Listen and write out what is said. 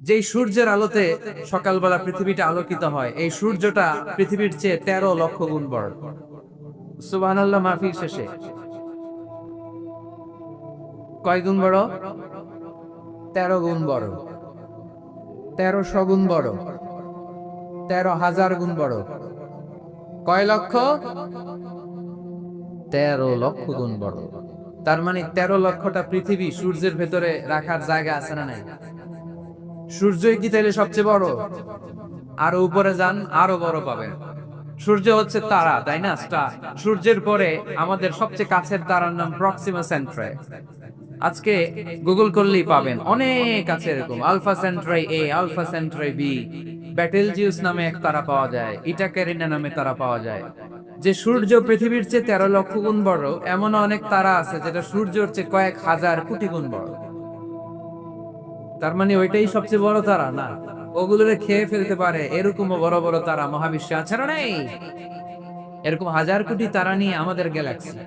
যেই সূর্যের আলোতে সকালবেলা পৃথিবীটা আলোকিত হয়, এই সূর্যটা পৃথিবীর চেয়ে 13 লক্ষ গুণ বড়। সুবহানাল্লাহ মাহফিল শেষে কয় গুণ বড়? 13 গুণ বড়, 1300 গুণ বড়, 13,000 গুণ বড়। কয় লক্ষ? 13 লক্ষ গুণ বড়। তার মানে 13 লক্ষটা পৃথিবী সূর্যের ভেতরে রাখার জায়গা আছে না নাই? সূর্যই কি তাইলে সবচেয়ে বড়? আরো উপরে যান, আরো বড় পাবেন। সূর্য হচ্ছে তারা, তাই না? স্টার। সূর্যের পরে আমাদের সবচেয়ে কাছের তারার নাম প্রক্সিমা সেন্ট্রাই। আজকে গুগল করলেই পাবেন, অনেক আছে এরকম। আলফা সেন্ট্রাই এ, আলফা সেন্ট্রাই বি, ব্যাটেলজিউস নামে এক তারা পাওয়া যায়, ইটা ক্যারিনা নামে তারা পাওয়া যায়। যে সূর্য পৃথিবীর চেয়ে 13 লক্ষ গুণ বড়, এমন অনেক তারা আছে যেটা সূর্যের চেয়ে কয়েক হাজার কোটি গুণ বড়। তার মানে ওইটাই সবচেয়ে বড় তারা না? ওগুলোরে খেয়ে ফেলতে পারে এরকমও বড় বড় তারা মহাবিশ্বে আছে না নেই? এরকম হাজার কোটি তারা নিয়ে আমাদের গ্যালাক্সি।